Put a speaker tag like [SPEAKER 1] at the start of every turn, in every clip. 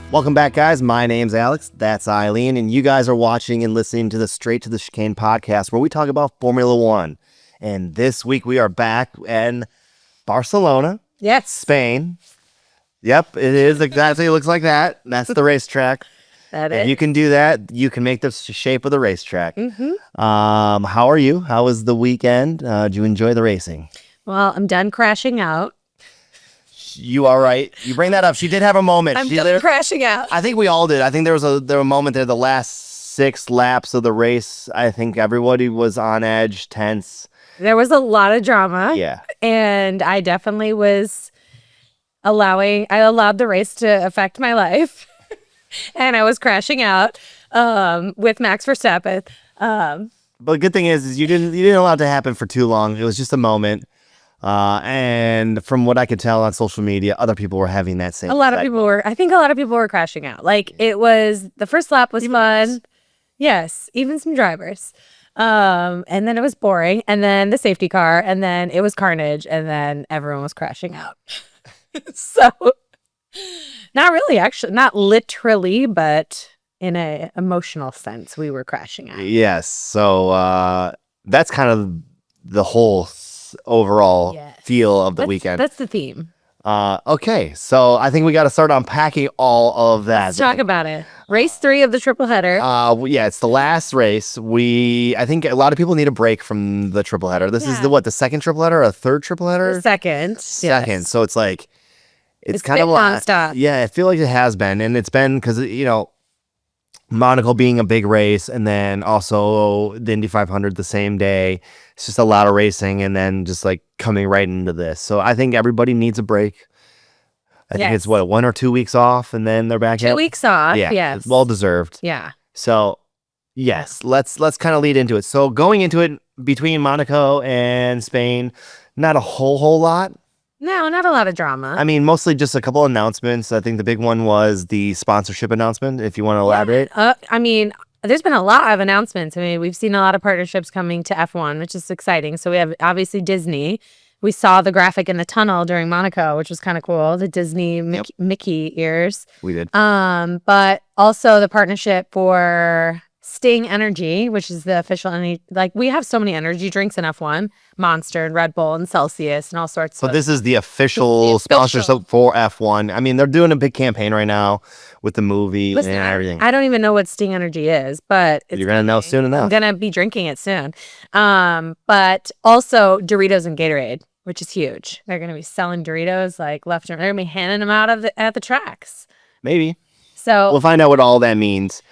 [SPEAKER 1] Welcome back, guys. My name's Alex. That's Eileen. And you guys are watching and listening to the Straight to the Chicane podcast, where we talk about Formula One. And this week we are back in Barcelona,
[SPEAKER 2] Yes.
[SPEAKER 1] Spain. Yep, it is exactly. It looks like that. That's the racetrack.
[SPEAKER 2] That
[SPEAKER 1] If
[SPEAKER 2] is.
[SPEAKER 1] you can do that, you can make the shape of the racetrack.
[SPEAKER 2] Mm-hmm.
[SPEAKER 1] How are you? How was the weekend? Did you enjoy the racing?
[SPEAKER 2] Well, I'm done crashing out.
[SPEAKER 1] You are right. You bring that up. She did have a moment.
[SPEAKER 2] I'm done crashing out.
[SPEAKER 1] I think we all did. I think there was a moment there. The last 6 laps of the race, I think everybody was on edge, tense.
[SPEAKER 2] There was a lot of drama.
[SPEAKER 1] Yeah.
[SPEAKER 2] And I definitely was I allowed the race to affect my life. And I was crashing out with Max Verstappen.
[SPEAKER 1] But the good thing is you didn't allow it to happen for too long. It was just a moment. And from what I could tell on social media, other people were having that same.
[SPEAKER 2] I think a lot of people were crashing out. Like, it was, the first lap was fun. Yes, even some drivers. And then it was boring. And then the safety car. And then it was carnage. And then everyone was crashing out. So, not really, actually. Not literally, but in an emotional sense, we were crashing out.
[SPEAKER 1] Yes. So that's kind of the whole overall feel of the weekend.
[SPEAKER 2] That's the theme.
[SPEAKER 1] Okay, so I think we got to start unpacking all of that.
[SPEAKER 2] Let's talk about it. Race 3 of the triple header.
[SPEAKER 1] Yeah, it's the last race. I think a lot of people need a break from the triple header. This is the second triple header, or a third triple header?
[SPEAKER 2] The second. Yes.
[SPEAKER 1] So it's like it's kind
[SPEAKER 2] been
[SPEAKER 1] of
[SPEAKER 2] nonstop.
[SPEAKER 1] Yeah, I feel like it has been, and it's been because Monaco being a big race, and then also the Indy 500 the same day. It's just a lot of racing, and then just like coming right into this. So I think everybody needs a break. I think it's 1 or 2 weeks off, and then they're back.
[SPEAKER 2] 2 weeks off.
[SPEAKER 1] Yeah,
[SPEAKER 2] yes.
[SPEAKER 1] It's well deserved.
[SPEAKER 2] Yeah.
[SPEAKER 1] So yes, let's kind of lead into it. So going into it, between Monaco and Spain, not a whole lot.
[SPEAKER 2] No, not a lot of drama.
[SPEAKER 1] I mean, mostly just a couple announcements. I think the big one was the sponsorship announcement, if you want to elaborate.
[SPEAKER 2] I mean, there's been a lot of announcements. I mean, we've seen a lot of partnerships coming to F1, which is exciting. So we have obviously Disney. We saw the graphic in the tunnel during Monaco, which was kind of cool. The Disney Mickey ears.
[SPEAKER 1] We did.
[SPEAKER 2] But also the partnership for Sting Energy, which is the official we have so many energy drinks in F1, Monster and Red Bull and Celsius and all sorts.
[SPEAKER 1] So this is the official sponsorship for F1. I mean, they're doing a big campaign right now with the movie and everything.
[SPEAKER 2] I don't even know what Sting Energy is, but
[SPEAKER 1] you're gonna know soon enough.
[SPEAKER 2] I'm gonna be drinking it soon. But also Doritos and Gatorade, which is huge. They're gonna be selling Doritos like left and right. They're gonna be handing them out at the tracks.
[SPEAKER 1] Maybe.
[SPEAKER 2] So
[SPEAKER 1] we'll find out what all that means.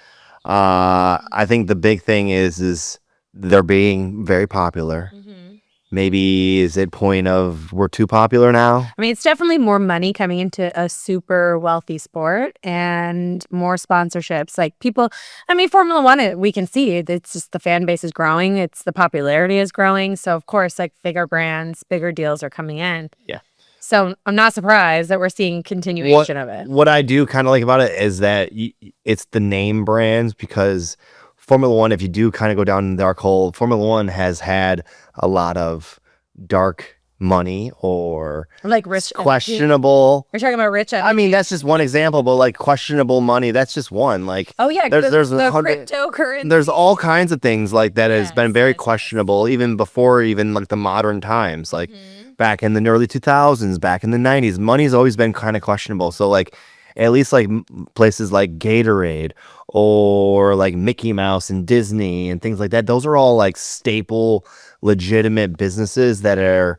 [SPEAKER 1] I think the big thing is they're being very popular.
[SPEAKER 2] Mm-hmm.
[SPEAKER 1] Maybe is it point of we're too popular now?
[SPEAKER 2] I mean, it's definitely more money coming into a super wealthy sport and more sponsorships. Like people, I mean, Formula One, we can see it's just the fan base is growing. The popularity is growing. So of course, like bigger brands, bigger deals are coming in.
[SPEAKER 1] Yeah.
[SPEAKER 2] So I'm not surprised that we're seeing continuation of it.
[SPEAKER 1] What I do kind of like about it is that it's the name brands, because Formula One, if you do kind of go down the dark hole, Formula One has had a lot of dark money or
[SPEAKER 2] like rich,
[SPEAKER 1] questionable.
[SPEAKER 2] We're talking about rich.
[SPEAKER 1] I mean, that's just one example, but like questionable money, that's just one. Like,
[SPEAKER 2] oh yeah,
[SPEAKER 1] there's
[SPEAKER 2] the cryptocurrency.
[SPEAKER 1] There's all kinds of things like that has been very questionable, even before like the modern times, like back in the early 2000s, back in the 90s. Money's always been kind of questionable. So like, at least like places like Gatorade or like Mickey Mouse and Disney and things like that, those are all like staple, legitimate businesses that are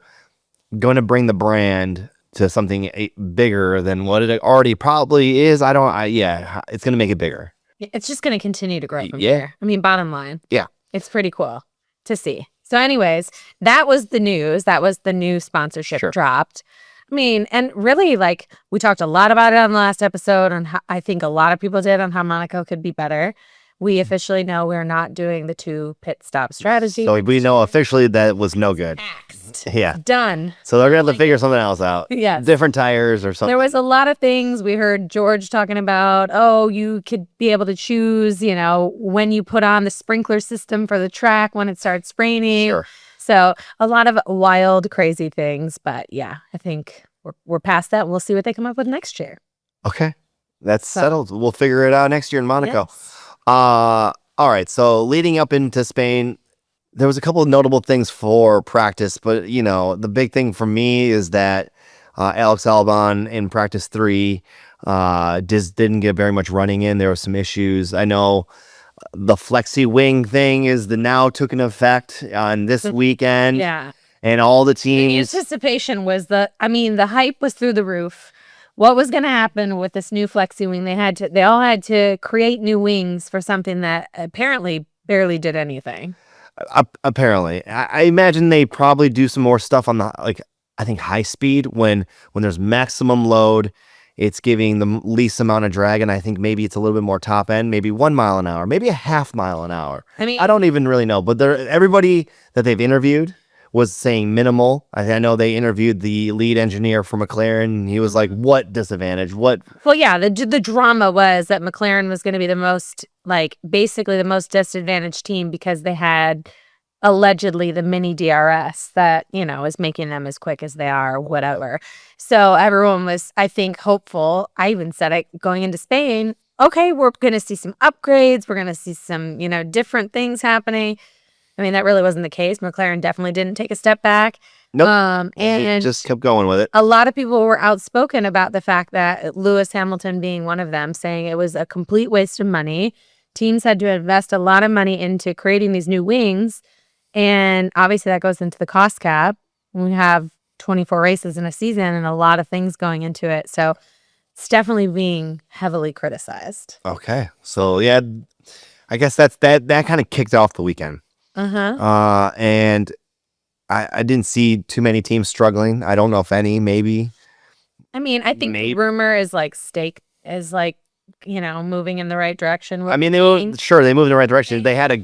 [SPEAKER 1] going to bring the brand to something bigger than what it already probably is. It's going to make it bigger.
[SPEAKER 2] It's just going to continue to grow from here. I mean, bottom line.
[SPEAKER 1] Yeah.
[SPEAKER 2] It's pretty cool to see. So anyways, that was the news. That was the new sponsorship dropped. I mean, and really, like, we talked a lot about it on the last episode, and I think a lot of people did, on how Monaco could be better. We officially know we're not doing the 2 pit stop strategy.
[SPEAKER 1] So we know officially that was no good.
[SPEAKER 2] Axed.
[SPEAKER 1] Yeah.
[SPEAKER 2] Done.
[SPEAKER 1] So they're going to have to figure something else out.
[SPEAKER 2] Yes.
[SPEAKER 1] Different tires or something.
[SPEAKER 2] There was a lot of things. We heard George talking about, you could be able to choose, when you put on the sprinkler system for the track, when it starts raining.
[SPEAKER 1] Sure.
[SPEAKER 2] So a lot of wild, crazy things. But yeah, I think we're past that. We'll see what they come up with next year.
[SPEAKER 1] Okay. That's settled. We'll figure it out next year in Monaco.
[SPEAKER 2] Yes.
[SPEAKER 1] All right. So leading up into Spain, there was a couple of notable things for practice, but the big thing for me is that Alex Albon in practice 3 didn't get very much running in. There were some issues. I know the flexi wing thing is now took an effect on this weekend.
[SPEAKER 2] Yeah.
[SPEAKER 1] And all the
[SPEAKER 2] The
[SPEAKER 1] teams.
[SPEAKER 2] anticipation was the hype was through the roof. What was going to happen with this new flexi wing? They all had to create new wings for something that apparently barely did anything.
[SPEAKER 1] Apparently, I imagine they probably do some more stuff on I think high speed when there's maximum load, it's giving the least amount of drag, and I think maybe it's a little bit more top end, maybe 1 mile an hour, maybe a half mile an hour.
[SPEAKER 2] I mean,
[SPEAKER 1] I don't even really know, but everybody that they've interviewed was saying minimal. I know they interviewed the lead engineer for McLaren, and he was like, "What disadvantage? What?"
[SPEAKER 2] Well, yeah, the drama was that McLaren was going to be the most, basically the most disadvantaged team because they had allegedly the mini DRS that, is making them as quick as they are or whatever. So everyone was, I think, hopeful. I even said it going into Spain. Okay, we're going to see some upgrades. We're going to see some, different things happening. I mean, that really wasn't the case. McLaren definitely didn't take a step back.
[SPEAKER 1] Nope.
[SPEAKER 2] And
[SPEAKER 1] just kept going with it.
[SPEAKER 2] A lot of people were outspoken about the fact that Lewis Hamilton being one of them, saying it was a complete waste of money. Teams had to invest a lot of money into creating these new wings. And obviously that goes into the cost cap. We have 24 races in a season and a lot of things going into it. So it's definitely being heavily criticized.
[SPEAKER 1] Okay. So, yeah, I guess that kind of kicked off the weekend. And I didn't see too many teams struggling. I don't know if any, maybe. I mean,
[SPEAKER 2] I think the rumor is stake is moving in the right direction.
[SPEAKER 1] I mean, they moved in the right direction. They had a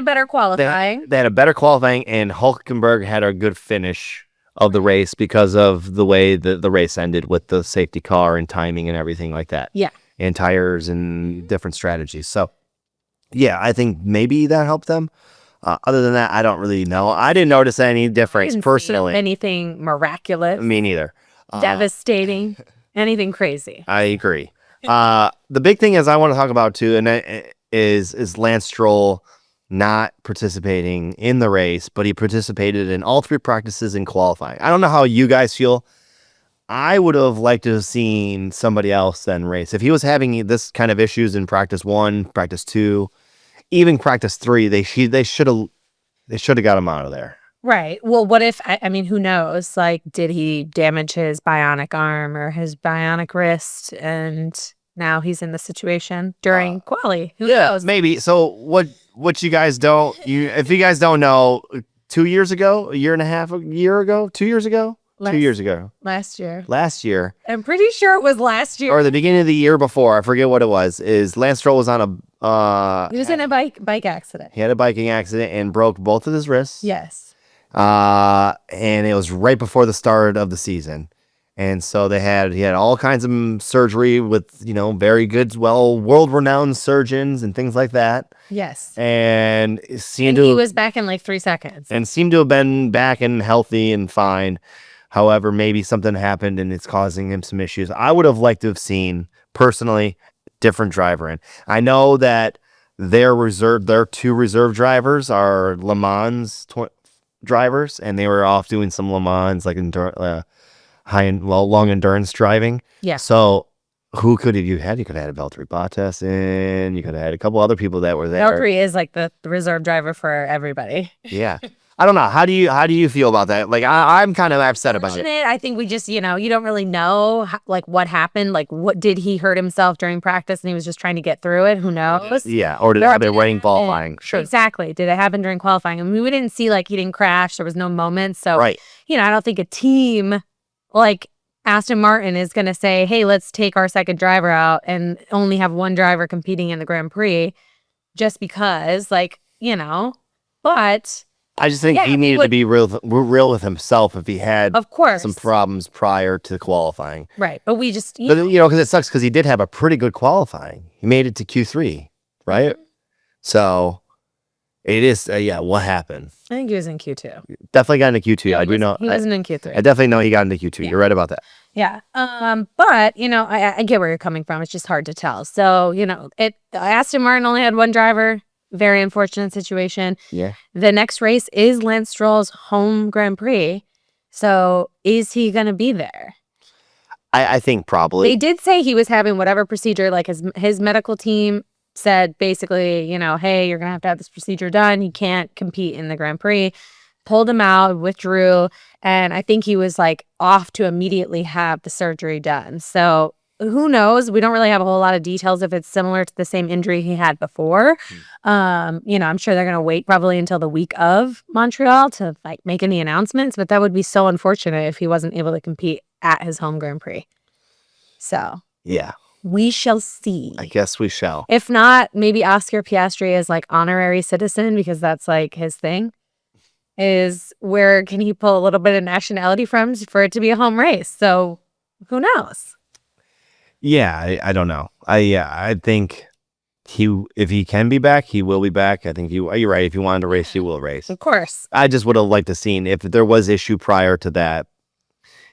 [SPEAKER 2] better qualifying.
[SPEAKER 1] They had a better qualifying, and Hulkenberg had a good finish of the race because of the way the race ended with the safety car and timing and everything like that.
[SPEAKER 2] Yeah.
[SPEAKER 1] And tires and different strategies. So, yeah, I think maybe that helped them. Other than that, I don't really know. I didn't notice any difference personally.
[SPEAKER 2] Anything miraculous.
[SPEAKER 1] Me neither.
[SPEAKER 2] Devastating. Anything crazy.
[SPEAKER 1] I agree. The big thing is I want to talk about too, and is Lance Stroll not participating in the race, but he participated in all 3 practices in qualifying. I don't know how you guys feel. I would have liked to have seen somebody else then race. If he was having this kind of issues in practice 1, practice 2, even practice 3, they should have got him out of there.
[SPEAKER 2] Right. Well, what if, I mean, who knows? Did he damage his bionic arm or his bionic wrist? And now he's in the situation during quali. Who knows?
[SPEAKER 1] Maybe. So what you guys if you guys don't know, 2 years ago, a year and a half, a year ago, 2 years ago? 2 years ago.
[SPEAKER 2] Last year.
[SPEAKER 1] I'm
[SPEAKER 2] pretty sure it was last year.
[SPEAKER 1] Or the beginning of the year before. I forget what it was. Is Lance Stroll was on
[SPEAKER 2] he was in a bike accident.
[SPEAKER 1] He had a biking accident and broke both of his wrists.
[SPEAKER 2] Yes.
[SPEAKER 1] And it was right before the start of the season. And so he had all kinds of surgery with, very good, world-renowned surgeons and things like that.
[SPEAKER 2] Yes.
[SPEAKER 1] And he
[SPEAKER 2] was back in 3 seconds.
[SPEAKER 1] And seemed to have been back and healthy and fine. However, maybe something happened and it's causing him some issues. I would have liked to have seen, personally, different driver in. I know that their 2 reserve drivers are Le Mans drivers, and they were off doing some Le Mans, long endurance driving.
[SPEAKER 2] Yeah.
[SPEAKER 1] So who could have you had? You could have had Valtteri Bottas in. You could have had a couple other people that were there.
[SPEAKER 2] Valtteri is the reserve driver for everybody.
[SPEAKER 1] Yeah. I don't know. How do you feel about that? I'm kind of upset about it.
[SPEAKER 2] I think we just, you don't really know what happened. What did he hurt himself during practice and he was just trying to get through it? Who knows?
[SPEAKER 1] Yeah. Or did they waiting qualifying? Sure.
[SPEAKER 2] Exactly. Did it happen during qualifying? I mean, we didn't see he didn't crash. There was no moments. So,
[SPEAKER 1] right.
[SPEAKER 2] I don't think a team Aston Martin is going to say, hey, let's take our second driver out and only have one driver competing in the Grand Prix just because, but
[SPEAKER 1] I just think he needed to be real with himself if he had,
[SPEAKER 2] of course,
[SPEAKER 1] some problems prior to qualifying.
[SPEAKER 2] Right. But we just,
[SPEAKER 1] because it sucks because he did have a pretty good qualifying. He made it to Q3, right?
[SPEAKER 2] Mm-hmm.
[SPEAKER 1] So, It is, yeah. What happened?
[SPEAKER 2] I think he was in Q2.
[SPEAKER 1] Definitely got into Q2. I do know.
[SPEAKER 2] He wasn't in Q3.
[SPEAKER 1] I definitely know he got into Q2. You're right about that.
[SPEAKER 2] Yeah. But I get where you're coming from. It's just hard to tell. So, Aston Martin only had one driver. Very unfortunate situation.
[SPEAKER 1] Yeah.
[SPEAKER 2] The next race is Lance Stroll's home Grand Prix. So is he going to be there?
[SPEAKER 1] I think probably.
[SPEAKER 2] They did say he was having whatever procedure, like his medical team said basically, hey, you're going to have this procedure done. He can't compete in the Grand Prix. Pulled him out, withdrew, and I think he was like off to immediately have the surgery done. So who knows? We don't really have a whole lot of details if it's similar to the same injury he had before. I'm sure they're going to wait probably until the week of Montreal to like make any announcements, but that would be so unfortunate if he wasn't able to compete at his home Grand Prix. So
[SPEAKER 1] yeah,
[SPEAKER 2] we shall see.
[SPEAKER 1] I guess we shall.
[SPEAKER 2] If not, maybe Oscar Piastri is like honorary citizen because that's like his thing. Is where can he pull a little bit of nationality from for it to be a home race? So who knows?
[SPEAKER 1] Yeah, I don't know. I think if he can be back, he will be back. I think you're right. If he wanted to race, he will race.
[SPEAKER 2] Of course.
[SPEAKER 1] I just would have liked to seen if there was issue prior to that,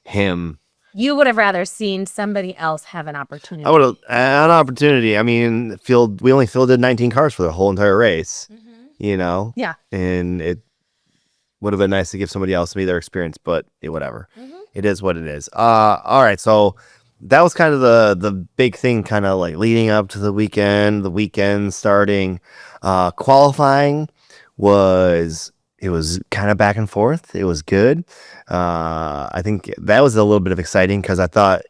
[SPEAKER 1] him.
[SPEAKER 2] You would have rather seen somebody else have an opportunity.
[SPEAKER 1] I would have an opportunity. I mean, we only fielded 19 cars for the whole entire race.
[SPEAKER 2] Mm-hmm. Yeah.
[SPEAKER 1] And it would have been nice to give somebody else their experience, but whatever. Mm-hmm. It is what it is. All right, so that was kind of the big thing, kind of like leading up to the weekend starting. Qualifying was kind of back and forth. It was good. I think that was a little bit of exciting because I thought,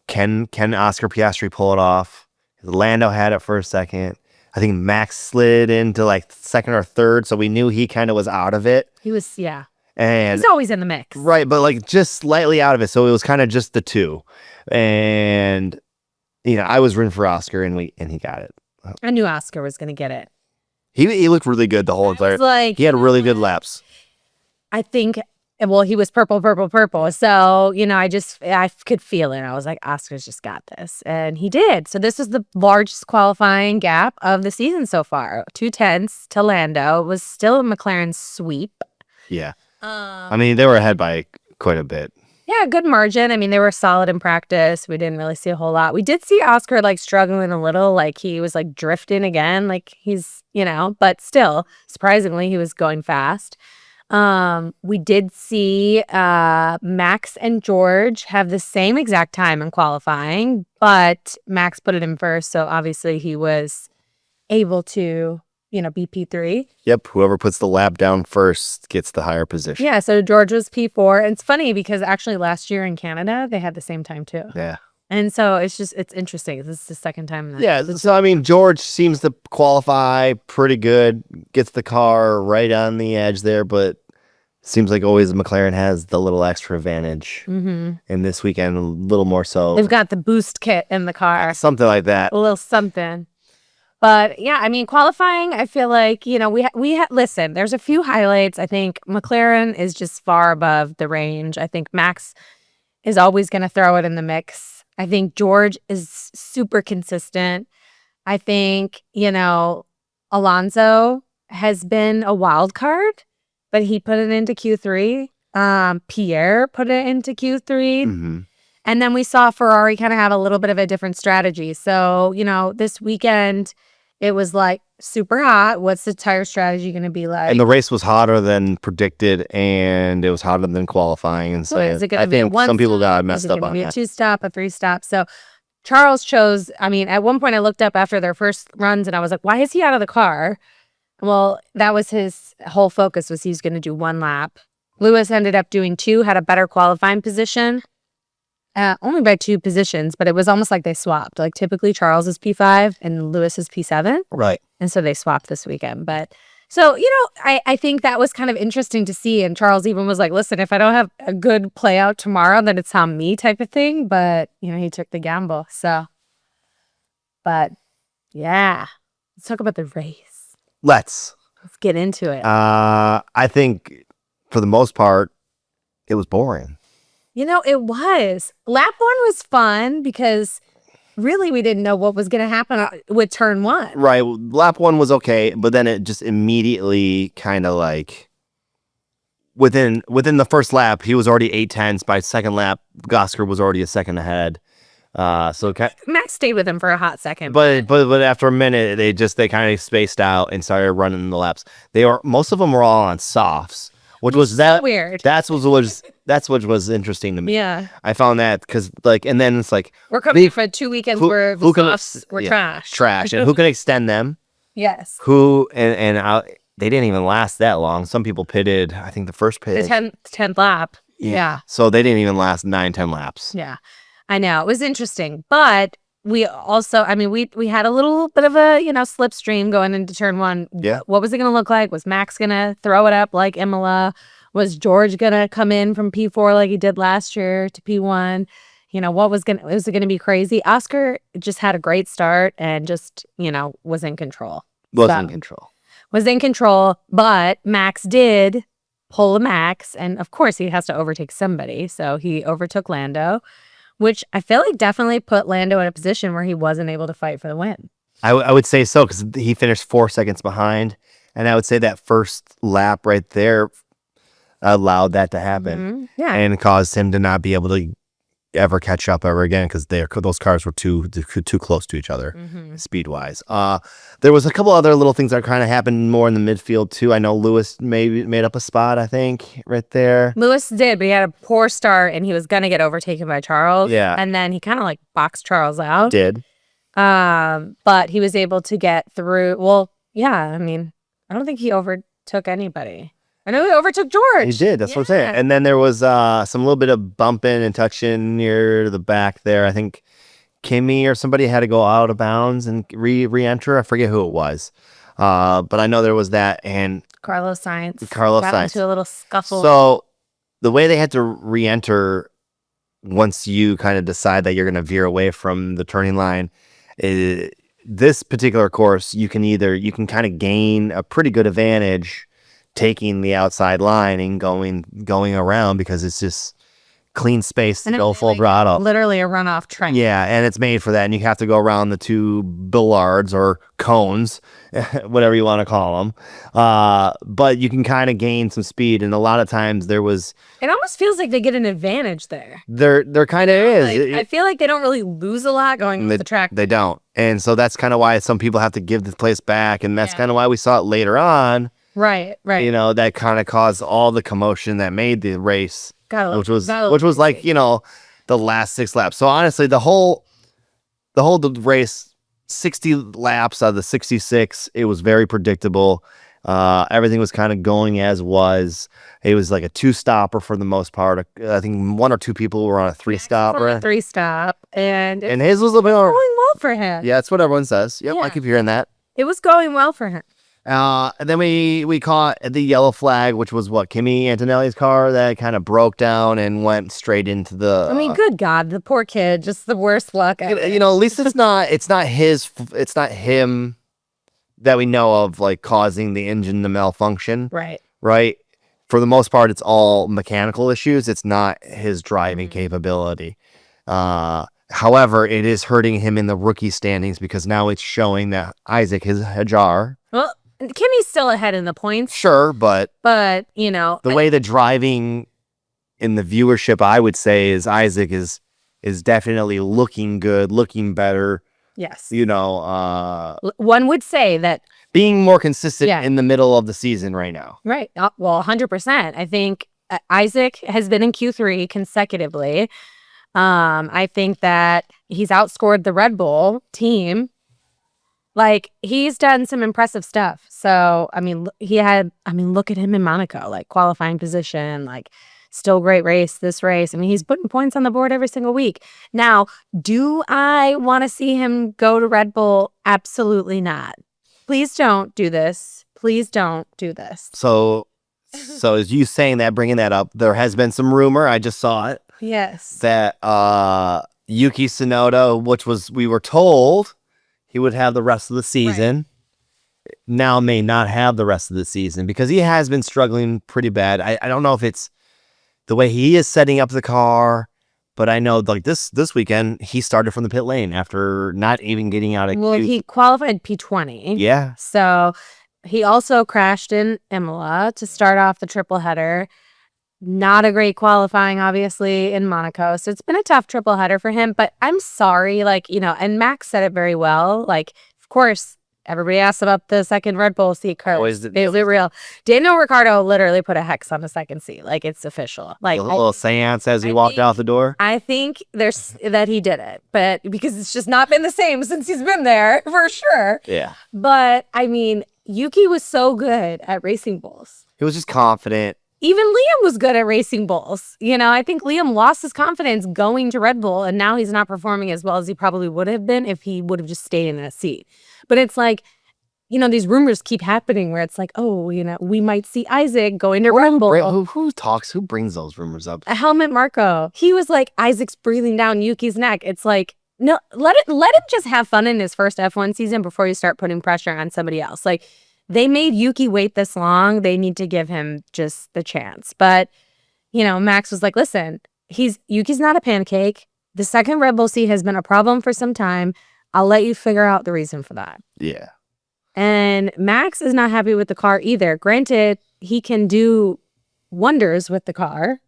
[SPEAKER 1] can Oscar Piastri pull it off? Lando had it for a second. I think Max slid into like second or third, so we knew he kind of was out of it.
[SPEAKER 2] He was, yeah.
[SPEAKER 1] And
[SPEAKER 2] he's always in the mix.
[SPEAKER 1] Right, but like just slightly out of it, so it was kind of just the two. And, I was rooting for Oscar, and he got it.
[SPEAKER 2] I knew Oscar was going to get it.
[SPEAKER 1] He looked really good the whole entire. He had really good laps.
[SPEAKER 2] I think. Well, he was purple. So, I could feel it. I was like, Oscar's just got this. And he did. So this is the largest qualifying gap of the season so far. 2/10 to Lando. It was still a McLaren sweep.
[SPEAKER 1] Yeah. I mean, they were ahead by quite a bit.
[SPEAKER 2] Yeah, good margin. I mean, they were solid in practice. We didn't really see a whole lot. We did see Oscar like struggling a little, like he was like drifting again, like he's, but still, surprisingly, he was going fast. We did see Max and George have the same exact time in qualifying, but Max put it in first, so obviously he was able to be P3.
[SPEAKER 1] Yep, whoever puts the lap down first gets the higher position.
[SPEAKER 2] Yeah, so George was P4. And it's funny because actually last year in Canada, they had the same time too.
[SPEAKER 1] Yeah.
[SPEAKER 2] And so it's interesting. This is the second time.
[SPEAKER 1] So, I mean, George seems to qualify pretty good, gets the car right on the edge there, but seems like always McLaren has the little extra advantage. Mm-hmm. And this weekend, a little more so.
[SPEAKER 2] They've got the boost kit in the car.
[SPEAKER 1] Something like that.
[SPEAKER 2] A little something. But yeah, I mean, qualifying, I feel like, listen, there's a few highlights. I think McLaren is just far above the range. I think Max is always going to throw it in the mix. I think George is super consistent. I think, Alonso has been a wild card, but he put it into Q3. Pierre put it into Q3. Mm-hmm. And then we saw Ferrari kind of have a little bit of a different strategy. So, this weekend, it was like super hot. What's the tire strategy going to be like?
[SPEAKER 1] And the race was hotter than predicted, and it was hotter than qualifying. And so
[SPEAKER 2] is it gonna be
[SPEAKER 1] some people got messed up on that.
[SPEAKER 2] A 2-stop, a 3-stop. So Charles chose, at one point I looked up after their first runs and I was like, why is he out of the car? Well, that was his whole focus was he's going to do 1 lap. Lewis ended up doing 2, had a better qualifying position. Only by 2 positions, but it was almost like they swapped. Like typically Charles is P5 and Lewis is P7.
[SPEAKER 1] Right.
[SPEAKER 2] And so they swapped this weekend. But so, I think that was kind of interesting to see. And Charles even was like, listen, if I don't have a good play out tomorrow, then it's on me type of thing. But, he took the gamble. So, but yeah, let's talk about the race.
[SPEAKER 1] Let's
[SPEAKER 2] get into it.
[SPEAKER 1] I think for the most part, it was boring.
[SPEAKER 2] It was. Lap 1 was fun because really we didn't know what was going to happen with turn 1.
[SPEAKER 1] Right. Lap 1 was okay, but then it just immediately kind of like within the first lap, he was already 8 tenths. By second lap, Gosker was already a second ahead. So
[SPEAKER 2] Max stayed with him for a hot second,
[SPEAKER 1] but after a minute, they kind of spaced out and started running the laps. Most of them were all on softs, which was
[SPEAKER 2] weird.
[SPEAKER 1] That's what was interesting to me.
[SPEAKER 2] Yeah,
[SPEAKER 1] I found that because and then it's like
[SPEAKER 2] we're coming for 2 weekends where the softs were
[SPEAKER 1] trash, and who can extend them?
[SPEAKER 2] Yes.
[SPEAKER 1] Who they didn't even last that long. Some people pitted. I think the first pit,
[SPEAKER 2] the 10th lap. Yeah.
[SPEAKER 1] So they didn't even last 9-10 laps.
[SPEAKER 2] Yeah. I know. It was interesting. But we also, we had a little bit of a, slipstream going into turn 1.
[SPEAKER 1] Yeah.
[SPEAKER 2] What was it going to look like? Was Max going to throw it up like Imola? Was George going to come in from P4 like he did last year to P1? Was it going to be crazy? Oscar just had a great start and just, was in control.
[SPEAKER 1] Was in control, but Max did pull a Max. And of course he has to overtake somebody. So he overtook Lando, which I feel like definitely put Lando in a position where he wasn't able to fight for the win. I would say so, because he finished 4 seconds behind. And I would say that first lap right there allowed that to happen.
[SPEAKER 2] Mm-hmm. Yeah.
[SPEAKER 1] And caused him to not be able to ever catch up ever again, because those cars were too close to each other, speed wise. There was a couple other little things that kind of happened more in the midfield too. I know Lewis made up a spot, I think, right there.
[SPEAKER 2] Lewis did, but he had a poor start and he was gonna get overtaken by Charles.
[SPEAKER 1] Yeah,
[SPEAKER 2] and then he kind of like boxed Charles out.
[SPEAKER 1] Did.
[SPEAKER 2] But he was able to get through. Well, yeah. I don't think he overtook anybody. I know he overtook George.
[SPEAKER 1] He did. That's what I'm saying. And then there was some little bit of bumping and touching near the back there. I think Kimmy or somebody had to go out of bounds and re-enter. I forget who it was. But I know there was that. And
[SPEAKER 2] Carlos Sainz
[SPEAKER 1] got
[SPEAKER 2] into a little scuffle.
[SPEAKER 1] So the way they had to re-enter once you kind of decide that you're going to veer away from the turning line, this particular course, you can kind of gain a pretty good advantage taking the outside line and going around, because it's just clean space to go full throttle.
[SPEAKER 2] Literally a runoff train.
[SPEAKER 1] Yeah, and it's made for that, and you have to go around the 2 billards or cones, whatever you want to call them. But you can kind of gain some speed, and a lot of times it
[SPEAKER 2] almost feels like they get an advantage there.
[SPEAKER 1] There kind of is.
[SPEAKER 2] I feel like they don't really lose a lot going off the track.
[SPEAKER 1] They don't, and so that's kind of why some people have to give the place back, and that's kind of why we saw it later on.
[SPEAKER 2] Right.
[SPEAKER 1] That kind of caused all the commotion that made the race, which was like, the last 6 laps. So honestly, the whole race, 60 laps out of the 66, it was very predictable. Everything was kind of going as was. It was like a 2-stopper for the most part. I think 1 or 2 people were on a 3-stopper.
[SPEAKER 2] 3-stop, and
[SPEAKER 1] his was a little bit
[SPEAKER 2] going well for him.
[SPEAKER 1] Yeah, that's what everyone says. Yep, I keep hearing that.
[SPEAKER 2] It was going well for him.
[SPEAKER 1] And then we caught the yellow flag, which was Kimi Antonelli's car that kind of broke down and went straight into the.
[SPEAKER 2] Good God, the poor kid, just the worst luck ever.
[SPEAKER 1] At least it's not him that we know of, like, causing the engine to malfunction. Right. For the most part, it's all mechanical issues. It's not his driving capability. However, it is hurting him in the rookie standings, because now it's showing that Isaac is Hajar.
[SPEAKER 2] Well, Kimmy's still ahead in the points.
[SPEAKER 1] Sure, but
[SPEAKER 2] the
[SPEAKER 1] way the driving in the viewership, I would say, is Isaac is definitely looking good, looking better.
[SPEAKER 2] Yes.
[SPEAKER 1] One
[SPEAKER 2] would say that
[SPEAKER 1] being more consistent in the middle of the season right now.
[SPEAKER 2] Right. Well, 100%. I think Isaac has been in Q3 consecutively. I think that he's outscored the Red Bull team. Like, he's done some impressive stuff. So, look at him in Monaco, like, qualifying position, like, still great race, this race. He's putting points on the board every single week. Now, do I want to see him go to Red Bull? Absolutely not. Please don't do this. Please don't do this.
[SPEAKER 1] So as you saying that, bringing that up, there has been some rumor, I just saw it.
[SPEAKER 2] Yes.
[SPEAKER 1] That Yuki Tsunoda, we were told he would have the rest of the season, now may not have the rest of the season, because he has been struggling pretty bad. I don't know if it's the way he is setting up the car, But I know like this weekend he started from the pit lane after not even getting out of.
[SPEAKER 2] Well, he qualified P20.
[SPEAKER 1] Yeah.
[SPEAKER 2] So he also crashed in Imola to start off the triple header. Not a great qualifying, obviously, in Monaco. So it's been a tough triple header for him. But I'm sorry, like, you know, and Max said it very well. Like, of course, everybody asks about the second Red Bull seat curve. Is it real? Daniel Ricciardo literally put a hex on the second seat. Like, it's official. Like
[SPEAKER 1] a little seance as he walked out the door.
[SPEAKER 2] I think there's that he did it, but because it's just not been the same since he's been there, for sure.
[SPEAKER 1] Yeah.
[SPEAKER 2] But I mean, Yuki was so good at Racing Bulls.
[SPEAKER 1] He was just confident.
[SPEAKER 2] Even Liam was good at Racing Bulls. You know, I think Liam lost his confidence going to Red Bull, and now he's not performing as well as he probably would have been if he would have just stayed in that seat. But it's like, you know, these rumors keep happening where it's like, oh, you know, we might see Isaac going to Red Bull.
[SPEAKER 1] Who brings those rumors up?
[SPEAKER 2] A Helmut Marko. He was like, Isaac's breathing down Yuki's neck. It's like, no, let him just have fun in his first F1 season before you start putting pressure on somebody else. Like, they made Yuki wait this long. They need to give him just the chance. But, you know, Max was like, listen, Yuki's not a pancake. The second Red Bull seat has been a problem for some time. I'll let you figure out the reason for that.
[SPEAKER 1] Yeah.
[SPEAKER 2] And Max is not happy with the car either. Granted, he can do wonders with the car,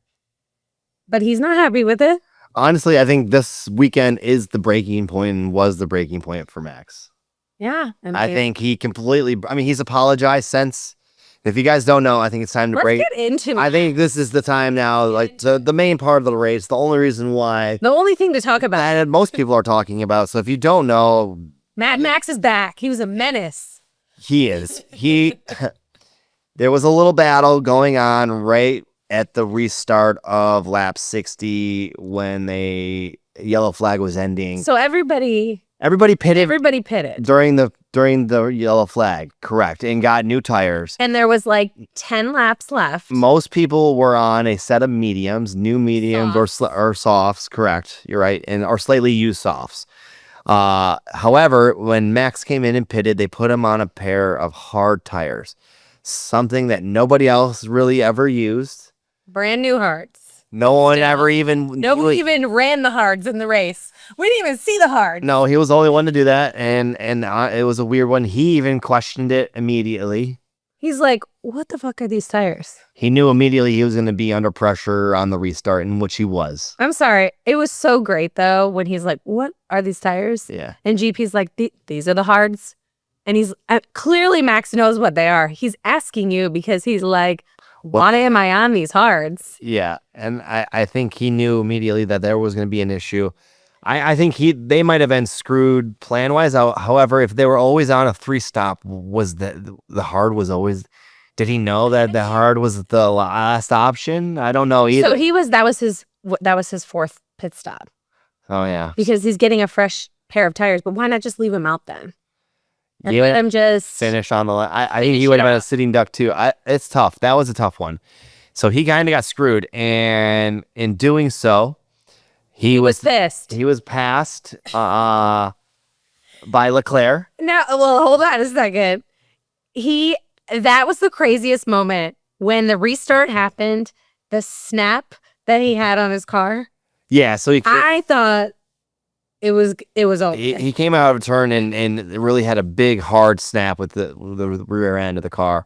[SPEAKER 2] but he's not happy with it.
[SPEAKER 1] Honestly, I think this weekend is the breaking point and was the breaking point for Max.
[SPEAKER 2] Yeah.
[SPEAKER 1] I think he completely, he's apologized since. If you guys don't know, I think it's time to break.
[SPEAKER 2] Let's get into
[SPEAKER 1] I think this is the time now, like the main part of the race, the only reason why.
[SPEAKER 2] The only thing to talk about.
[SPEAKER 1] And most people are talking about. So if you don't know.
[SPEAKER 2] Mad Max is back. He was a menace.
[SPEAKER 1] He is. There was a little battle going on right at the restart of lap 60 when the yellow flag was ending.
[SPEAKER 2] So everybody pitted
[SPEAKER 1] during the yellow flag, correct, and got new tires.
[SPEAKER 2] And there was like 10 laps left.
[SPEAKER 1] Most people were on a set of mediums, new mediums or softs, correct. You're right, or slightly used softs. However, when Max came in and pitted, they put him on a pair of hard tires, something that nobody else really ever used.
[SPEAKER 2] Brand new hards.
[SPEAKER 1] Nobody
[SPEAKER 2] even ran the hards in the race. We didn't even see the hards.
[SPEAKER 1] No, he was the only one to do that, and it was a weird one. He even questioned it immediately.
[SPEAKER 2] He's like, what the fuck are these tires?
[SPEAKER 1] He knew immediately he was going to be under pressure on the restart, in which he was.
[SPEAKER 2] I'm sorry. It was so great, though, when he's like, what are these tires?
[SPEAKER 1] Yeah.
[SPEAKER 2] And GP's like, these are the hards. And he's clearly Max knows what they are. He's asking you because he's like, why am I on these hards?
[SPEAKER 1] Yeah. And I think he knew immediately that there was going to be an issue. I think they might have been screwed plan-wise. However, if they were always on a 3-stop, was the hard was always... Did he know that the hard was the last option? I don't know either.
[SPEAKER 2] So that was his fourth pit stop.
[SPEAKER 1] Oh, yeah.
[SPEAKER 2] Because he's getting a fresh pair of tires, but why not just leave him out then? And let him just
[SPEAKER 1] finish on the line. I think he would have been a sitting duck too. It's tough. That was a tough one. So he kind of got screwed, and in doing so, he was
[SPEAKER 2] pissed.
[SPEAKER 1] He was passed by Leclerc.
[SPEAKER 2] Now, well, hold on a second. That was the craziest moment when the restart happened. The snap that he had on his car.
[SPEAKER 1] Yeah, so
[SPEAKER 2] I thought it was over.
[SPEAKER 1] He came out of a turn and really had a big hard snap with the rear end of the car.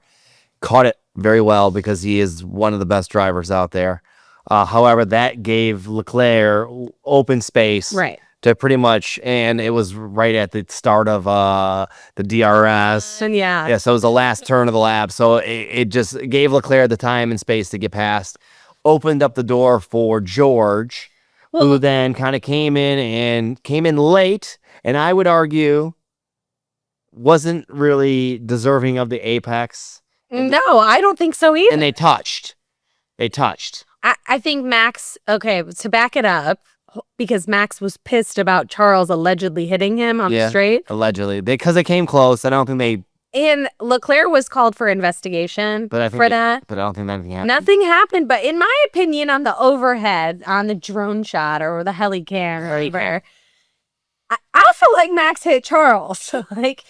[SPEAKER 1] Caught it very well because he is one of the best drivers out there. However, that gave Leclerc open space.
[SPEAKER 2] Right.
[SPEAKER 1] To pretty much, and it was right at the start of the DRS.
[SPEAKER 2] And yeah,
[SPEAKER 1] so it was the last turn of the lap. So it just gave Leclerc the time and space to get past. Opened up the door for George, who then kind of came in late, and I would argue wasn't really deserving of the apex.
[SPEAKER 2] No, I don't think so either.
[SPEAKER 1] And they touched.
[SPEAKER 2] I think Max, okay, to back it up, because Max was pissed about Charles allegedly hitting him on the straight.
[SPEAKER 1] Allegedly. Because they came close. I don't think they...
[SPEAKER 2] And Leclerc was called for investigation for that.
[SPEAKER 1] But I don't think anything happened.
[SPEAKER 2] Nothing happened. But in my opinion, on the overhead, on the drone shot or the helicam or whatever, I feel like Max hit Charles. Like,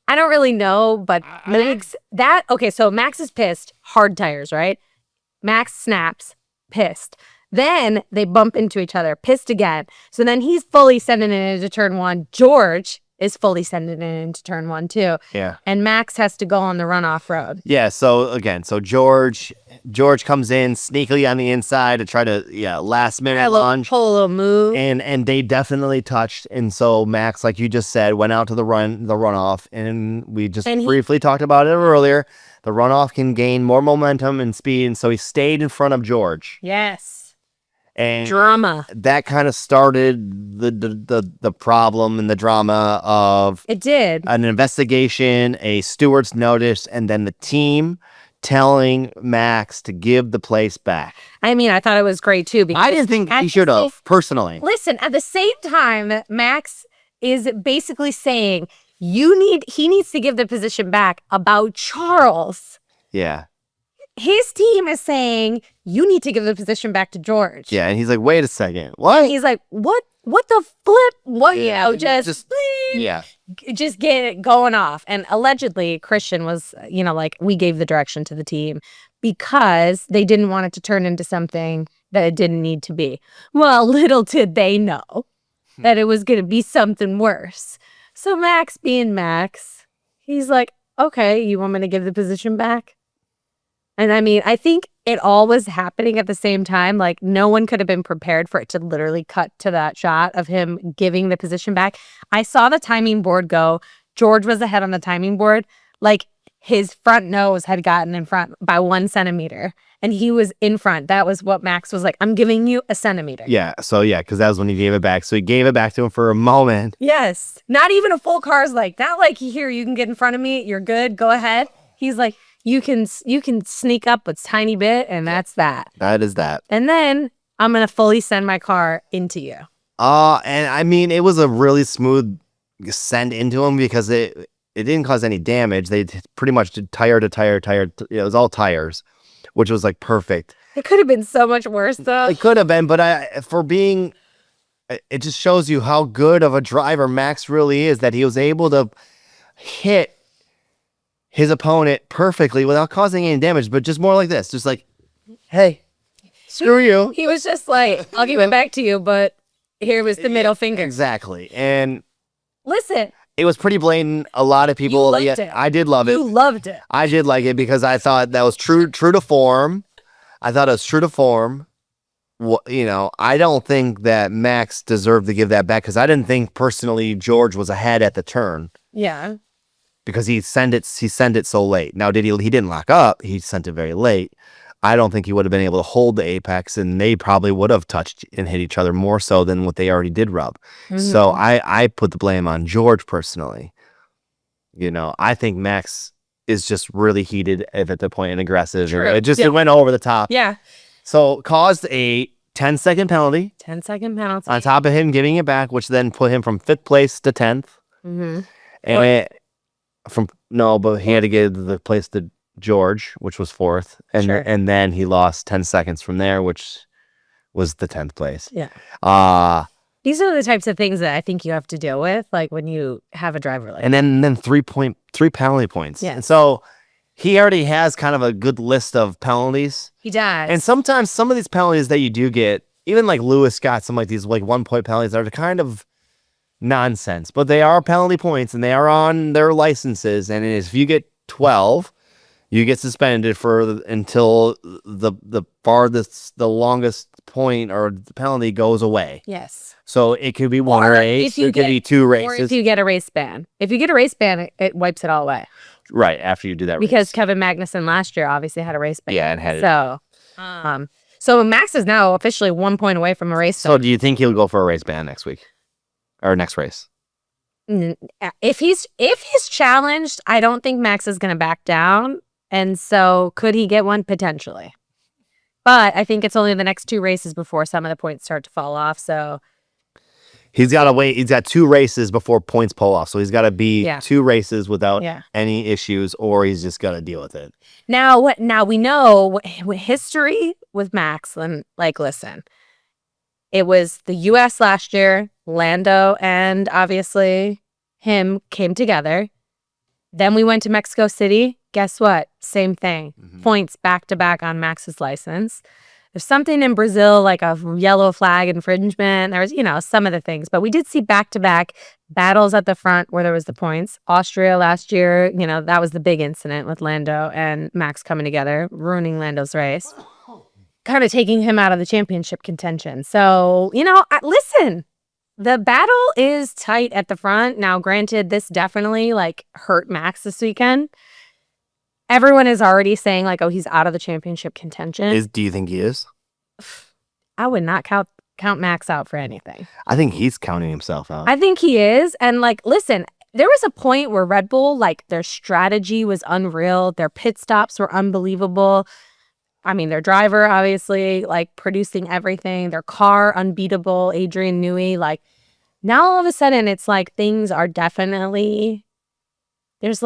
[SPEAKER 2] I don't really know, but okay, so Max is pissed. Hard tires, right? Max snaps, pissed. Then they bump into each other, pissed again. So then he's fully sending it into turn one. George is fully sending it into turn one too.
[SPEAKER 1] Yeah.
[SPEAKER 2] And Max has to go on the runoff road.
[SPEAKER 1] Yeah. So again, George comes in sneakily on the inside to try to last minute launch.
[SPEAKER 2] Pull a little move.
[SPEAKER 1] And they definitely touched. And so Max, like you just said, went out to the runoff, and we just briefly talked about it earlier. The runoff can gain more momentum and speed, and so he stayed in front of George.
[SPEAKER 2] Yes.
[SPEAKER 1] And
[SPEAKER 2] drama.
[SPEAKER 1] That kind of started the problem and the drama of
[SPEAKER 2] it did
[SPEAKER 1] an investigation, a steward's notice, and then the team telling Max to give the place back.
[SPEAKER 2] I mean, I thought it was great too. Because
[SPEAKER 1] I didn't think he should have, personally.
[SPEAKER 2] Listen, at the same time, Max is basically saying he needs to give the position back about Charles.
[SPEAKER 1] Yeah.
[SPEAKER 2] His team is saying you need to give the position back to George.
[SPEAKER 1] Yeah, and he's like, wait a second, what?
[SPEAKER 2] And he's like, what the flip? What?
[SPEAKER 1] Yeah,
[SPEAKER 2] just get it going off. And allegedly, Christian was, like, we gave the direction to the team because they didn't want it to turn into something that it didn't need to be. Well, little did they know that it was going to be something worse. So Max being Max, he's like, okay, you want me to give the position back? And I mean, I think it all was happening at the same time. Like, no one could have been prepared for it to literally cut to that shot of him giving the position back. I saw the timing board go. George was ahead on the timing board. Like, his front nose had gotten in front by 1 centimeter. And he was in front. That was what Max was like, I'm giving you a centimeter.
[SPEAKER 1] Yeah, so because that was when he gave it back. So he gave it back to him for a moment.
[SPEAKER 2] Yes. Not even a full car's like, not like, here, you can get in front of me. You're good. Go ahead. He's like, you can sneak up a tiny bit, and that's that.
[SPEAKER 1] That is that.
[SPEAKER 2] And then I'm going to fully send my car into you.
[SPEAKER 1] And I mean, it was a really smooth send into him because it didn't cause any damage. They pretty much did tire to tire. It was all tires, which was like perfect.
[SPEAKER 2] It could have been so much worse, though.
[SPEAKER 1] It could have been, but it just shows you how good of a driver Max really is, that he was able to hit his opponent perfectly without causing any damage, but just more like this. Just like, hey, screw you.
[SPEAKER 2] He was just like, I'll give it back to you, but here was the middle finger.
[SPEAKER 1] Exactly. And
[SPEAKER 2] listen.
[SPEAKER 1] It was pretty blatant. A lot of people,
[SPEAKER 2] it.
[SPEAKER 1] I did love it.
[SPEAKER 2] You loved it.
[SPEAKER 1] I did like it because I thought that was true to form. I thought it was true to form. I don't think that Max deserved to give that back because I didn't think personally George was ahead at the turn.
[SPEAKER 2] Yeah.
[SPEAKER 1] Because he sent it so late. Now, he didn't lock up. He sent it very late. I don't think he would have been able to hold the apex, and they probably would have touched and hit each other more so than what they already did rub. Mm-hmm. So I put the blame on George personally. I think Max is just really heated at the point and aggressive.
[SPEAKER 2] True.
[SPEAKER 1] It went over the top.
[SPEAKER 2] Yeah.
[SPEAKER 1] So caused a 10-second penalty.
[SPEAKER 2] 10-second penalty.
[SPEAKER 1] On top of him giving it back, which then put him from 5th place to 10th.
[SPEAKER 2] Mm-hmm.
[SPEAKER 1] And but he had to give the place to George, which was 4th. And then he lost 10 seconds from there, which was the 10th place.
[SPEAKER 2] Yeah. These are the types of things that I think you have to deal with, like when you have a driver like
[SPEAKER 1] that. And then 3 penalty points.
[SPEAKER 2] Yeah.
[SPEAKER 1] And so he already has kind of a good list of penalties.
[SPEAKER 2] He does.
[SPEAKER 1] And sometimes some of these penalties that you do get, even like Lewis got some like these like 1-point penalties that are kind of nonsense, but they are penalty points and they are on their licenses. And if you get 12, you get suspended until the longest point or the penalty goes away.
[SPEAKER 2] Yes.
[SPEAKER 1] So it could be one race, it could be 2 races.
[SPEAKER 2] Or if you get a race ban. If you get a race ban, it wipes it all away.
[SPEAKER 1] Right, after you do that
[SPEAKER 2] because
[SPEAKER 1] race.
[SPEAKER 2] Kevin Magnussen last year obviously had a race ban.
[SPEAKER 1] Yeah, and had
[SPEAKER 2] it. So Max is now officially 1 point away from a race ban.
[SPEAKER 1] So do you think he'll go for a race ban next week? Or next race?
[SPEAKER 2] If he's challenged, I don't think Max is going to back down. And so could he get one? Potentially. But I think it's only the next 2 races before some of the points start to fall off. So
[SPEAKER 1] he's got to wait. He's got 2 races before points pull off. So he's got to be 2 races without any issues, or he's just got to deal with it.
[SPEAKER 2] Now we know history with Max. And listen, it was the U.S. last year. Lando and obviously him came together. Then we went to Mexico City. Guess what? Same thing. Mm-hmm. Points back to back on Max's license. There's something in Brazil, like a yellow flag infringement. There was, some of the things. But we did see back-to-back battles at the front where there was the points. Austria last year, that was the big incident with Lando and Max coming together, ruining Lando's race. Kind of taking him out of the championship contention. So, listen, the battle is tight at the front. Now, granted, this definitely, hurt Max this weekend. Everyone is already saying, oh, he's out of the championship contention.
[SPEAKER 1] Do you think he is?
[SPEAKER 2] I would not count Max out for anything.
[SPEAKER 1] I think he's counting himself out.
[SPEAKER 2] I think he is. And, listen, there was a point where Red Bull, their strategy was unreal. Their pit stops were unbelievable. I mean, their driver, obviously, producing everything. Their car, unbeatable. Adrian Newey, now all of a sudden, it's things are definitely, there's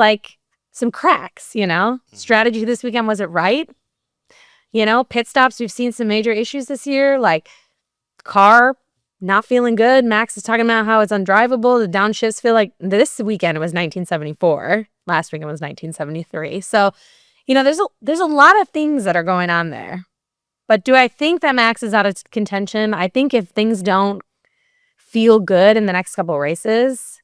[SPEAKER 2] some cracks, Strategy this weekend wasn't right. Pit stops, we've seen some major issues this year, car not feeling good. Max is talking about how it's undrivable. The downshifts feel like this weekend it was 1974. Last weekend was 1973. So, there's a lot of things that are going on there. But do I think that Max is out of contention? I think if things don't feel good in the next couple of races,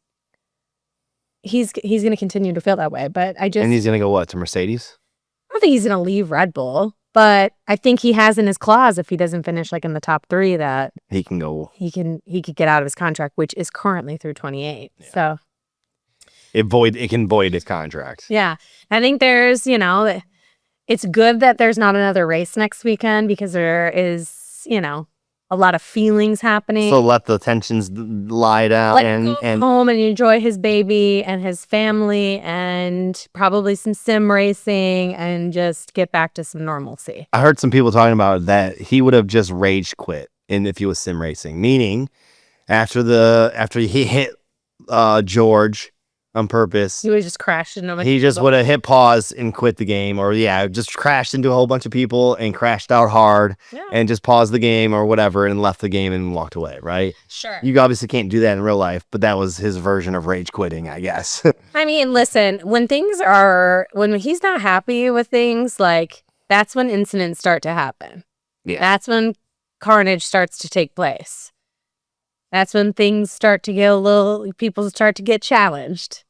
[SPEAKER 2] he's going to continue to feel that way. But and
[SPEAKER 1] he's going to go what, to Mercedes?
[SPEAKER 2] I don't think he's going to leave Red Bull, but I think he has in his clause if he doesn't finish in the top 3 that
[SPEAKER 1] he can go.
[SPEAKER 2] He could get out of his contract, which is currently through 28. Yeah. So
[SPEAKER 1] it can void his contract.
[SPEAKER 2] Yeah, I think there's it's good that there's not another race next weekend because there is a lot of feelings happening.
[SPEAKER 1] So let the tensions lie down
[SPEAKER 2] and go home and enjoy his baby and his family and probably some sim racing and just get back to some normalcy.
[SPEAKER 1] I heard some people talking about that he would have just rage quit if he was sim racing, meaning after he hit George on purpose.
[SPEAKER 2] He would just crash into him.
[SPEAKER 1] He just would have hit pause and quit the game, or just crashed into a whole bunch of people and crashed out hard and just paused the game or whatever and left the game and walked away, right?
[SPEAKER 2] Sure.
[SPEAKER 1] You obviously can't do that in real life, but that was his version of rage quitting, I guess.
[SPEAKER 2] I mean, listen, when he's not happy with things, that's when incidents start to happen. Yeah. That's when carnage starts to take place. That's when things start to get people start to get challenged.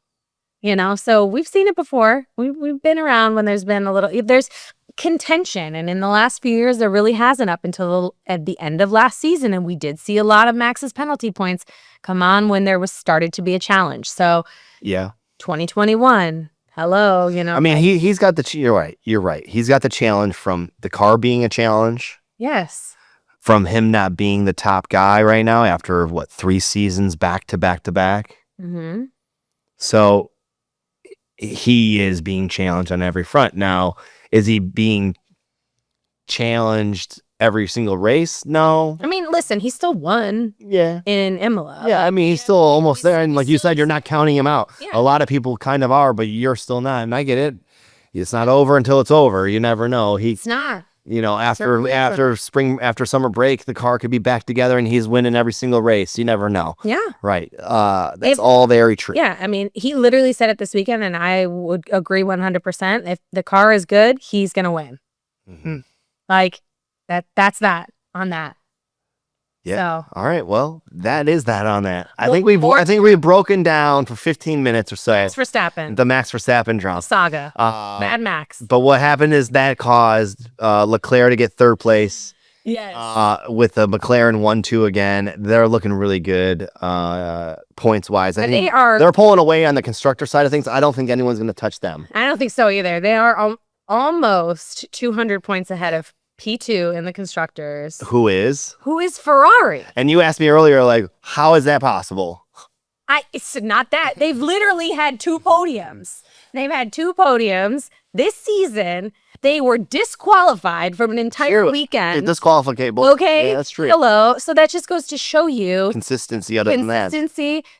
[SPEAKER 2] So we've seen it before. We've been around when there's contention. And in the last few years, there really hasn't up until at the end of last season. And we did see a lot of Max's penalty points come on when there was started to be a challenge. So
[SPEAKER 1] yeah,
[SPEAKER 2] 2021, hello,
[SPEAKER 1] I mean, he's got you're right. He's got the challenge from the car being a challenge.
[SPEAKER 2] Yes.
[SPEAKER 1] From him not being the top guy right now after 3 seasons back to back to back.
[SPEAKER 2] Mm-hmm.
[SPEAKER 1] So he is being challenged on every front. Now, is he being challenged every single race? No.
[SPEAKER 2] I mean, listen, he still won.
[SPEAKER 1] Yeah.
[SPEAKER 2] In Imola.
[SPEAKER 1] Yeah, I mean, he's still almost there. And like you said, you're not counting him out.
[SPEAKER 2] Yeah.
[SPEAKER 1] A lot of people kind of are, but you're still not. And I get it. It's not over until it's over. You never know.
[SPEAKER 2] It's not.
[SPEAKER 1] After summer break, the car could be back together and he's winning every single race. You never know.
[SPEAKER 2] Yeah.
[SPEAKER 1] Right. That's all very true.
[SPEAKER 2] Yeah. I mean, he literally said it this weekend and I would agree 100%. If the car is good, he's going to win.
[SPEAKER 1] Mm-hmm.
[SPEAKER 2] That's that on that.
[SPEAKER 1] Yeah.
[SPEAKER 2] So.
[SPEAKER 1] All right. Well, that is that on that. I think we've broken down for 15 minutes or so.
[SPEAKER 2] Max Verstappen.
[SPEAKER 1] The Max Verstappen drama.
[SPEAKER 2] Saga. Mad Max.
[SPEAKER 1] But what happened is that caused Leclerc to get 3rd place.
[SPEAKER 2] Yes.
[SPEAKER 1] With the McLaren 1-2 again. They're looking really good points wise. I think they're pulling away on the constructor side of things. I don't think anyone's going to touch them.
[SPEAKER 2] I don't think so either. They are almost 200 points ahead of P2 in the constructors.
[SPEAKER 1] Who is
[SPEAKER 2] Ferrari.
[SPEAKER 1] And you asked me earlier, how is that possible?
[SPEAKER 2] It's not that. They've literally had 2 podiums. This season. They were disqualified from an entire weekend.
[SPEAKER 1] Disqualifiable.
[SPEAKER 2] Okay.
[SPEAKER 1] Yeah, that's true.
[SPEAKER 2] Hello. So that just goes to show you
[SPEAKER 1] consistency other than that.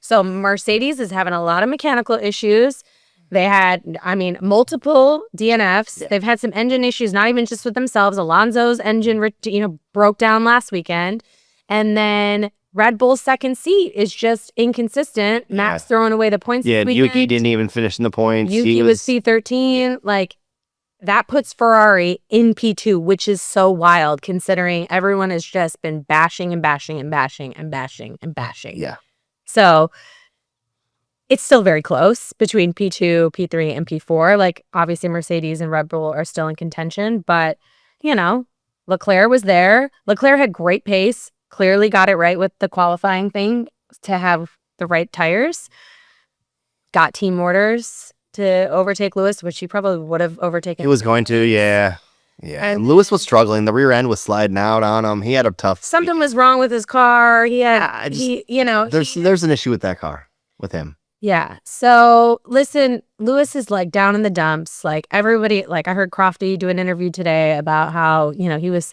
[SPEAKER 2] So Mercedes is having a lot of mechanical issues. They had, multiple DNFs. Yeah. They've had some engine issues, not even just with themselves. Alonso's engine, broke down last weekend. And then Red Bull's second seat is just inconsistent. Yeah. Max throwing away the points.
[SPEAKER 1] Yeah, Yuki didn't even finish in the points.
[SPEAKER 2] Yuki was C13. that puts Ferrari in P2, which is so wild considering everyone has just been bashing and bashing and bashing and bashing and bashing.
[SPEAKER 1] Yeah.
[SPEAKER 2] So it's still very close between P2, P3, and P4. Like, obviously, Mercedes and Red Bull are still in contention, but, you know, Leclerc was there. Leclerc had great pace, clearly got it right with the qualifying thing to have the right tires. Got team orders to overtake Lewis, which he probably would have overtaken.
[SPEAKER 1] He was going to, yeah. Yeah. And Lewis was struggling. The rear end was sliding out on him. He had a tough...
[SPEAKER 2] Something was wrong with his car. He had,
[SPEAKER 1] There's an issue with that car, with him.
[SPEAKER 2] Yeah. So listen, Lewis is like down in the dumps. Like everybody, like I heard Crofty do an interview today about how, you know, he was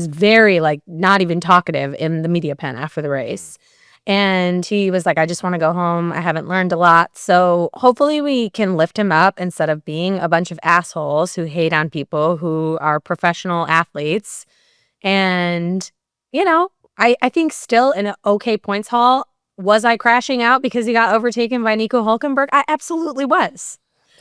[SPEAKER 2] very like not even talkative in the media pen after the race. And he was like, I just want to go home. I haven't learned a lot. So hopefully we can lift him up instead of being a bunch of assholes who hate on people who are professional athletes. And, you know, I think still in an okay points haul. Was I crashing out because he got overtaken by Nico Hülkenberg? I absolutely was.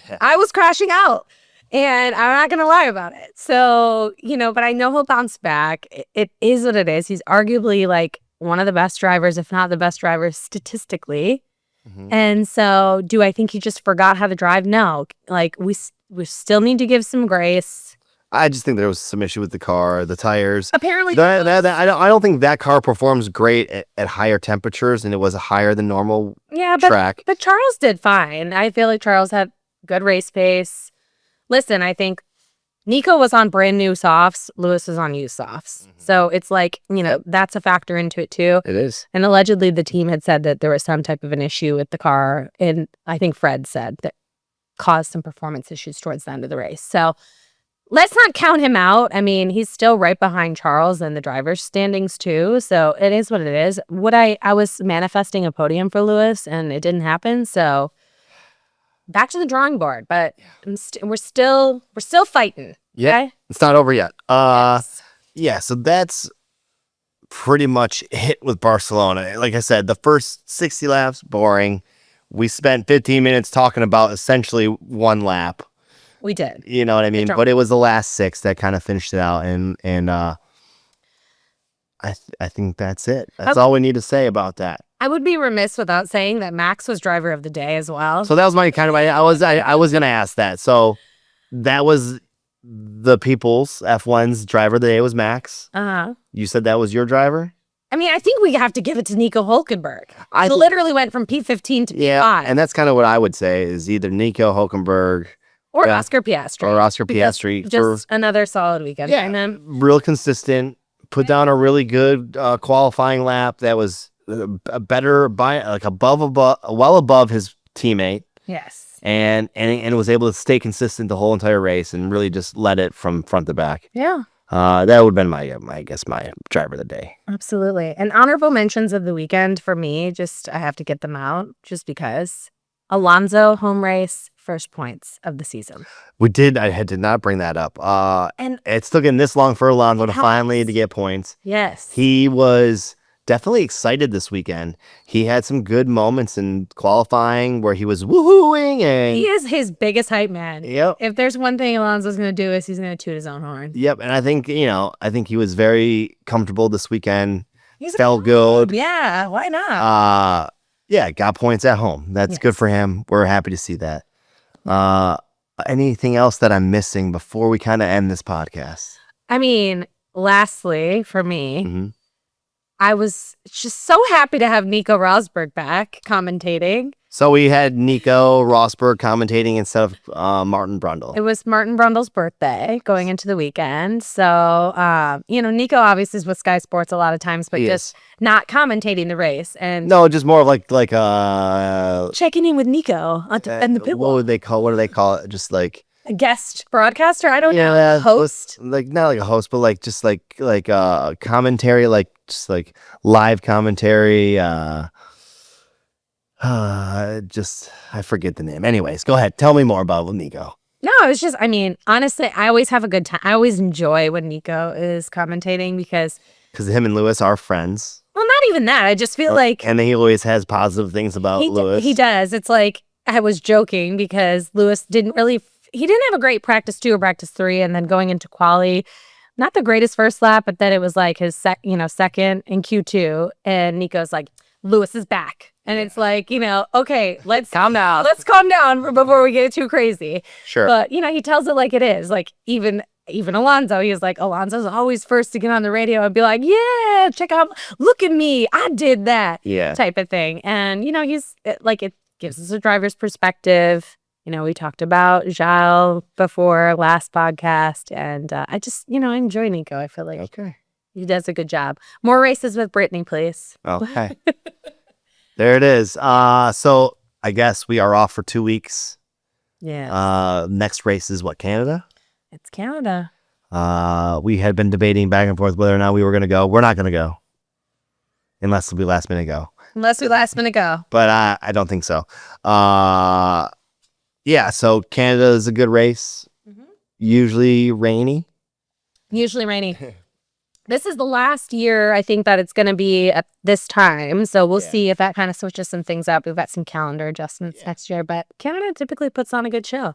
[SPEAKER 2] Yeah. I was crashing out. And I'm not going to lie about it. So, you know, but I know he'll bounce back. It is what it is. He's arguably like one of the best drivers, if not the best driver statistically. Mm-hmm. And so do I think he just forgot how to drive? No. Like we still need to give some grace.
[SPEAKER 1] I just think there was some issue with the car, the tires.
[SPEAKER 2] Apparently,
[SPEAKER 1] I don't think that car performs great at higher temperatures, and it was a higher than normal track.
[SPEAKER 2] But Charles did fine. I feel like Charles had good race pace. Listen, I think Nico was on brand new softs. Lewis was on used softs. Mm-hmm. So it's like, you know, that's a factor into it too.
[SPEAKER 1] It is.
[SPEAKER 2] And allegedly the team had said that there was some type of an issue with the car. And I think Fred said that caused some performance issues towards the end of the race. So let's not count him out. I mean, he's still right behind Charles in the driver's standings too. So it is what it is. I was manifesting a podium for Lewis and it didn't happen. So back to the drawing board, but we're still fighting.
[SPEAKER 1] Yeah,
[SPEAKER 2] okay?
[SPEAKER 1] It's not over yet.
[SPEAKER 2] Yes.
[SPEAKER 1] Yeah, so that's pretty much it with Barcelona. Like I said, the first 60 laps, boring. We spent 15 minutes talking about essentially one lap.
[SPEAKER 2] We did.
[SPEAKER 1] You know what I mean? But it was the last 6 that kind of finished it out, and I think that's it. That's all we need to say about that.
[SPEAKER 2] I would be remiss without saying that Max was driver of the day as well.
[SPEAKER 1] So that was my kind of I was gonna ask that. So that was the people's F1's driver of the day was Max.
[SPEAKER 2] Uh-huh.
[SPEAKER 1] You said that was your driver?
[SPEAKER 2] I mean, I think we have to give it to Nico Hülkenberg. He literally went from P15 to P5.
[SPEAKER 1] Yeah, and that's kind of what I would say is either Nico Hülkenberg
[SPEAKER 2] or Oscar Piastri. Just another solid weekend.
[SPEAKER 1] Yeah, real consistent. Put down a really good qualifying lap that was better by like well above his teammate.
[SPEAKER 2] Yes.
[SPEAKER 1] And was able to stay consistent the whole entire race and really just led it from front to back.
[SPEAKER 2] Yeah.
[SPEAKER 1] That would have been my driver of the day.
[SPEAKER 2] Absolutely. And honorable mentions of the weekend for me, I have to get them out just because. Alonso home race, first points of the season.
[SPEAKER 1] We did. I did not bring that up. And it's taken this long for Alonso to finally to get points.
[SPEAKER 2] Yes.
[SPEAKER 1] He was definitely excited this weekend. He had some good moments in qualifying where he was woohooing, and
[SPEAKER 2] he is his biggest hype man.
[SPEAKER 1] Yep.
[SPEAKER 2] If there's one thing Alonso's going to do is he's going to toot his own horn.
[SPEAKER 1] Yep. And I think he was very comfortable this weekend. Felt good.
[SPEAKER 2] Yeah. Why not?
[SPEAKER 1] Yeah, got points at home. That's good for him. We're happy to see that. Anything else that I'm missing before we kind of end this podcast?
[SPEAKER 2] I mean, lastly, for me, I was just so happy to have Nico Rosberg back commentating.
[SPEAKER 1] So we had Nico Rosberg commentating instead of Martin Brundle.
[SPEAKER 2] It was Martin Brundle's birthday going into the weekend. So, Nico obviously is with Sky Sports a lot of times, but just not commentating the race. And
[SPEAKER 1] no, just more of like
[SPEAKER 2] checking in with Nico and the pit wall.
[SPEAKER 1] What do they call it? Just like
[SPEAKER 2] a guest broadcaster? I don't know. Host?
[SPEAKER 1] Like not like a host, but like just like commentary, like just like live commentary. I forget the name. Anyways, go ahead. Tell me more about Nico.
[SPEAKER 2] No, it was just, I mean, honestly, I always have a good time. I always enjoy when Nico is commentating because
[SPEAKER 1] him and Lewis are friends.
[SPEAKER 2] Well, not even that. I just feel like.
[SPEAKER 1] And he always has positive things about Lewis.
[SPEAKER 2] He does. It's like, I was joking because Lewis didn't really, he didn't have a great practice 2 or practice 3, and then going into quali, not the greatest first lap, but then it was like his second in Q2, and Nico's like, Lewis is back. And it's like, okay, let's
[SPEAKER 1] calm down.
[SPEAKER 2] Let's calm down before we get too crazy.
[SPEAKER 1] Sure.
[SPEAKER 2] But, he tells it like it is. Like, even Alonso, he was like, Alonso's always first to get on the radio and be like, yeah, check out, look at me, I did that.
[SPEAKER 1] Yeah.
[SPEAKER 2] Type of thing. And, he's like, it gives us a driver's perspective. We talked about Giles before last podcast, and I just, I enjoy Nico. I feel like he does a good job. More races with Brittany, please.
[SPEAKER 1] Okay. There it is. So I guess we are off for 2 weeks.
[SPEAKER 2] Yeah.
[SPEAKER 1] Next race is what, Canada?
[SPEAKER 2] It's Canada.
[SPEAKER 1] We had been debating back and forth whether or not we were going to go. We're not going to go. Unless we last minute go.
[SPEAKER 2] Unless we last minute go.
[SPEAKER 1] But I don't think so. Yeah, so Canada is a good race. Mm-hmm. Usually rainy. This is the last year, I think, that it's going to be at this time. So we'll see if that kind of switches some things up. We've got some calendar adjustments next year. But Canada typically puts on a good show.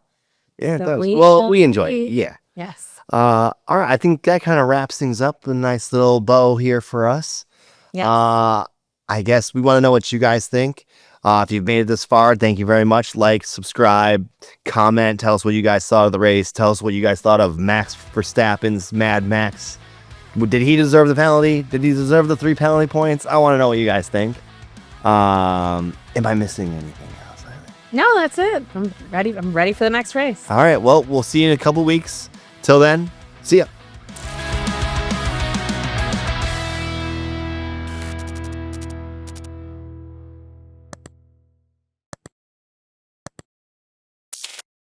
[SPEAKER 1] Yeah, it does. We enjoy it. Yeah.
[SPEAKER 2] Yes.
[SPEAKER 1] All right. I think that kind of wraps things up. A nice little bow here for us.
[SPEAKER 2] Yeah.
[SPEAKER 1] I guess we want to know what you guys think. If you've made it this far, thank you very much. Like, subscribe, comment. Tell us what you guys thought of the race. Tell us what you guys thought of Max Verstappen's Mad Max. Did he deserve the penalty? Did he deserve the 3 penalty points? I want to know what you guys think. Am I missing anything else?
[SPEAKER 2] No, that's it. I'm ready for the next race.
[SPEAKER 1] All right. Well, we'll see you in a couple weeks. Till then, see ya.